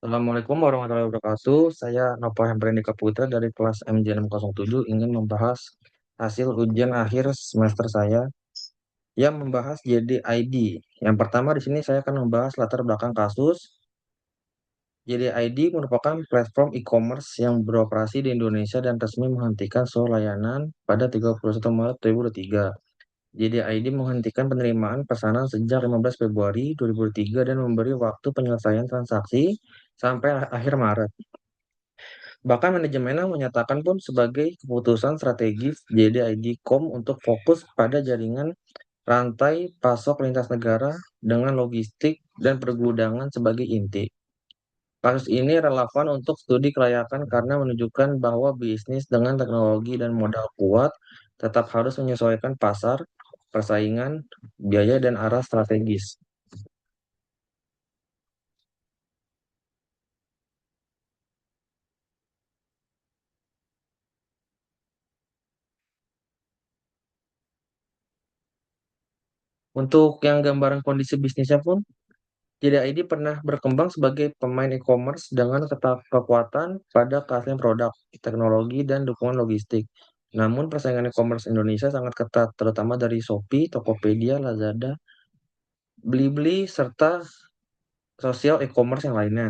Assalamualaikum warahmatullahi wabarakatuh. Saya Nova Hendrika Putra dari kelas MJ607 ingin membahas hasil ujian akhir semester saya yang membahas JDID. Yang pertama di sini saya akan membahas latar belakang kasus. JDID merupakan platform e-commerce yang beroperasi di Indonesia dan resmi menghentikan seluruh layanan pada 31 Maret 2023. JDID menghentikan penerimaan pesanan sejak 15 Februari 2023 dan memberi waktu penyelesaian transaksi sampai akhir Maret. Bahkan manajemennya menyatakan pun sebagai keputusan strategis JDID.com untuk fokus pada jaringan rantai pasok lintas negara dengan logistik dan pergudangan sebagai inti. Kasus ini relevan untuk studi kelayakan karena menunjukkan bahwa bisnis dengan teknologi dan modal kuat tetap harus menyesuaikan pasar, persaingan, biaya, dan arah strategis. Untuk yang gambaran kondisi bisnisnya pun, jadi ID pernah berkembang sebagai pemain e-commerce dengan kekuatan pada keaslian produk, teknologi, dan dukungan logistik. Namun persaingan e-commerce Indonesia sangat ketat, terutama dari Shopee, Tokopedia, Lazada, Blibli, serta sosial e-commerce yang lainnya.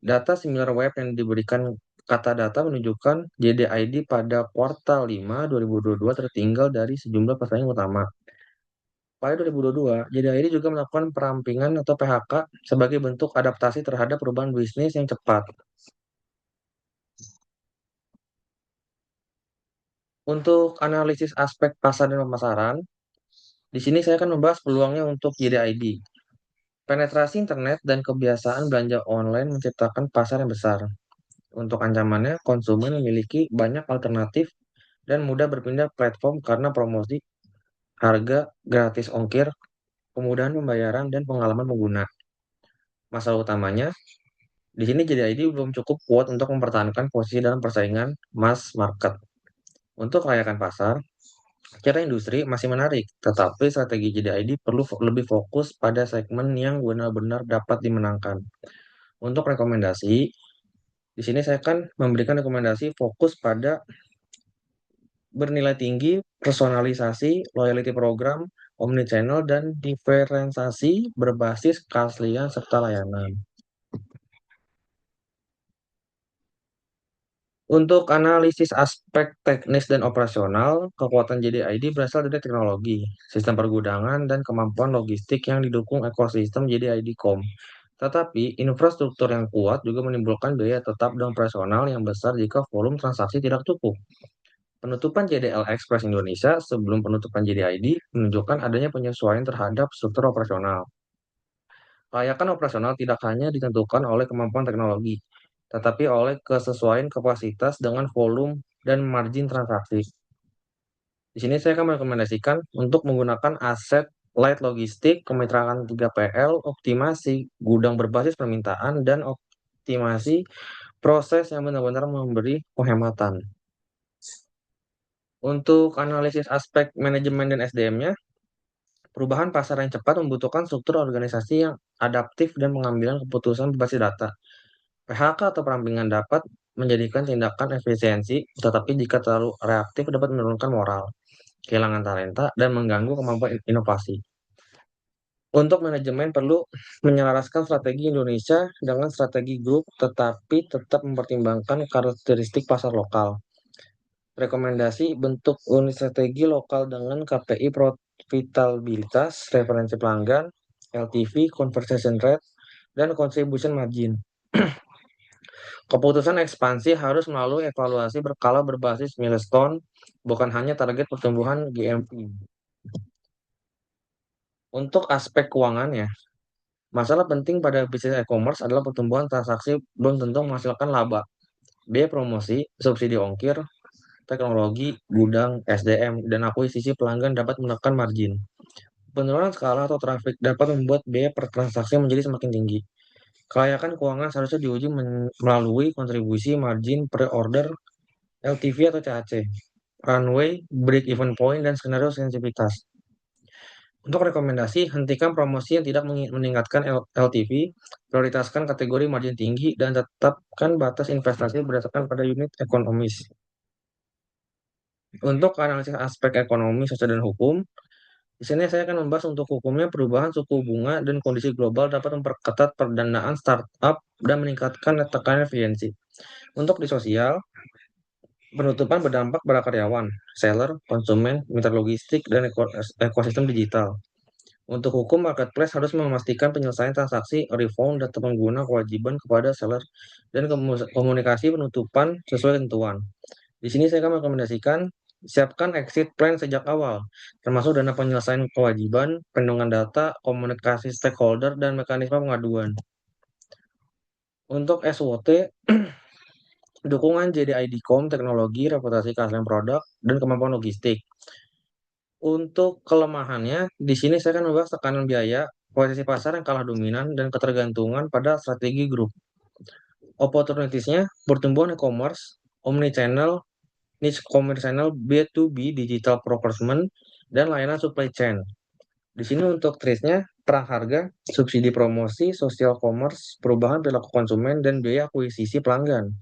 Data similar web yang diberikan kata data menunjukkan JDID pada kuartal 5 2022 tertinggal dari sejumlah pesaing utama. Pada 2022, JDID juga melakukan perampingan atau PHK sebagai bentuk adaptasi terhadap perubahan bisnis yang cepat. Untuk analisis aspek pasar dan pemasaran, di sini saya akan membahas peluangnya untuk JDID. Penetrasi internet dan kebiasaan belanja online menciptakan pasar yang besar. Untuk ancamannya, konsumen memiliki banyak alternatif dan mudah berpindah platform karena promosi, harga, gratis ongkir, kemudahan pembayaran, dan pengalaman pengguna. Masalah utamanya, di sini JDID belum cukup kuat untuk mempertahankan posisi dalam persaingan mass market. Untuk layakan pasar, secara industri masih menarik, tetapi strategi JDID perlu lebih fokus pada segmen yang benar-benar dapat dimenangkan. Untuk rekomendasi, di sini saya akan memberikan rekomendasi fokus pada bernilai tinggi, personalisasi, loyalty program, omnichannel, dan diferensiasi berbasis keaslian serta layanan. Untuk analisis aspek teknis dan operasional, kekuatan JDID berasal dari teknologi, sistem pergudangan, dan kemampuan logistik yang didukung ekosistem JDID.com. Tetapi, infrastruktur yang kuat juga menimbulkan biaya tetap dan operasional yang besar jika volume transaksi tidak cukup. Penutupan JDL Express Indonesia sebelum penutupan JDID menunjukkan adanya penyesuaian terhadap struktur operasional. Layakan operasional tidak hanya ditentukan oleh kemampuan teknologi, tetapi oleh kesesuaian kapasitas dengan volume dan margin transaksi. Di sini saya akan merekomendasikan untuk menggunakan aset light logistik, kemitraan 3PL, optimasi gudang berbasis permintaan, dan optimasi proses yang benar-benar memberi penghematan. Untuk analisis aspek manajemen dan SDM-nya, perubahan pasar yang cepat membutuhkan struktur organisasi yang adaptif dan pengambilan keputusan berbasis data. PHK atau perampingan dapat menjadikan tindakan efisiensi, tetapi jika terlalu reaktif dapat menurunkan moral, kehilangan talenta, dan mengganggu kemampuan inovasi. Untuk manajemen perlu menyelaraskan strategi Indonesia dengan strategi grup, tetapi tetap mempertimbangkan karakteristik pasar lokal. Rekomendasi bentuk unit strategi lokal dengan KPI profitabilitas, referensi pelanggan, LTV, conversion rate, dan contribution margin. Keputusan ekspansi harus melalui evaluasi berkala berbasis milestone, bukan hanya target pertumbuhan GMV. Untuk aspek keuangannya, masalah penting pada bisnis e-commerce adalah pertumbuhan transaksi belum tentu menghasilkan laba. Biaya promosi, subsidi ongkir, teknologi, gudang, SDM, dan akuisisi pelanggan dapat menekan margin. Penurunan skala atau traffic dapat membuat biaya per transaksi menjadi semakin tinggi. Kelayakan keuangan seharusnya diuji melalui kontribusi margin pre-order, LTV atau CAC, runway, break-even point, dan skenario sensitivitas. Untuk rekomendasi, hentikan promosi yang tidak meningkatkan LTV, prioritaskan kategori margin tinggi, dan tetapkan batas investasi berdasarkan pada unit ekonomis. Untuk analisis aspek ekonomi, sosial, dan hukum, di sini saya akan membahas untuk hukumnya perubahan suku bunga dan kondisi global dapat memperketat pendanaan startup dan meningkatkan tekanan efisiensi. Untuk di sosial, penutupan berdampak pada karyawan, seller, konsumen, mitra logistik, dan ekosistem digital. Untuk hukum, marketplace harus memastikan penyelesaian transaksi, refund, data pengguna, kewajiban kepada seller, dan komunikasi penutupan sesuai ketentuan. Di sini saya akan merekomendasikan siapkan exit plan sejak awal, termasuk dana penyelesaian kewajiban, perlindungan data, komunikasi stakeholder, dan mekanisme pengaduan. Untuk SWOT, dukungan JDID.com, teknologi, reputasi keaslian produk, dan kemampuan logistik. Untuk kelemahannya, di sini saya akan membahas tekanan biaya, posisi pasar yang kalah dominan, dan ketergantungan pada strategi grup. Opportunities-nya, pertumbuhan e-commerce, omnichannel, niche commerce channel, B2B, digital procurement, dan layanan supply chain. Di sini untuk trace-nya, perang harga, subsidi promosi, social commerce, perubahan perilaku konsumen, dan biaya akuisisi pelanggan.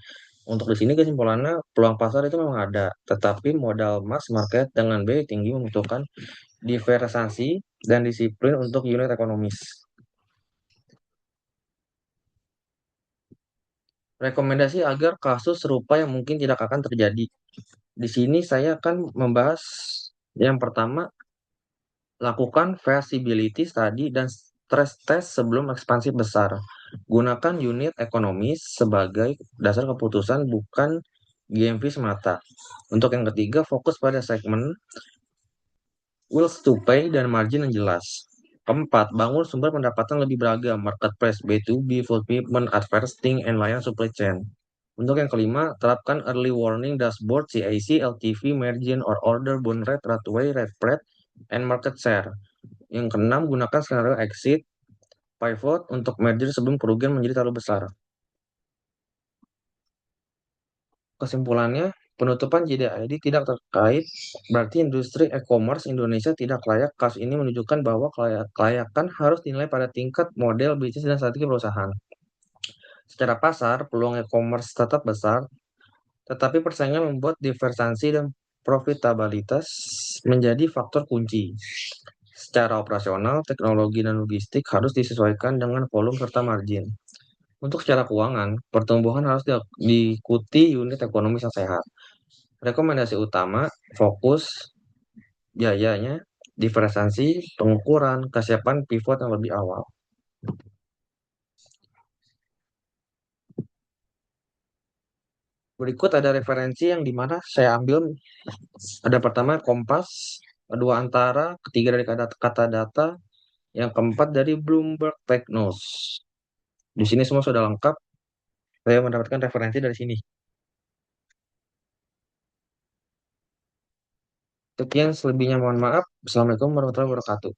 Untuk di sini kesimpulannya, peluang pasar itu memang ada, tetapi modal mass market dengan biaya tinggi membutuhkan diversifikasi dan disiplin untuk unit ekonomis. Rekomendasi agar kasus serupa yang mungkin tidak akan terjadi. Di sini saya akan membahas yang pertama, lakukan feasibility study dan stress test sebelum ekspansi besar. Gunakan unit ekonomis sebagai dasar keputusan, bukan GMV semata. Untuk yang ketiga, fokus pada segmen wills to pay dan margin yang jelas. Keempat, bangun sumber pendapatan lebih beragam, marketplace, B2B, fulfillment, advertising, and layanan supply chain. Untuk yang kelima, terapkan early warning dashboard, CIC, LTV, margin, or order, bound rate, runway, rate spread, and market share. Yang keenam, gunakan skenario exit, pivot untuk merger sebelum kerugian menjadi terlalu besar. Kesimpulannya, penutupan JDID tidak terkait, berarti industri e-commerce Indonesia tidak layak. Kasus ini menunjukkan bahwa kelayakan harus dinilai pada tingkat model bisnis dan strategi perusahaan. Secara pasar, peluang e-commerce tetap besar, tetapi persaingan membuat diversifikasi dan profitabilitas menjadi faktor kunci. Secara operasional, teknologi dan logistik harus disesuaikan dengan volume serta margin. Untuk secara keuangan, pertumbuhan harus diikuti unit ekonomi yang sehat. Rekomendasi utama, fokus biayanya, diferensiasi, pengukuran, kesiapan pivot yang lebih awal. Berikut ada referensi yang dimana saya ambil. Ada pertama Kompas, kedua Antara, ketiga dari kata data, yang keempat dari Bloomberg Tech News. Di sini semua sudah lengkap. Saya mendapatkan referensi dari sini. Sekian, selebihnya mohon maaf. Assalamualaikum warahmatullahi wabarakatuh.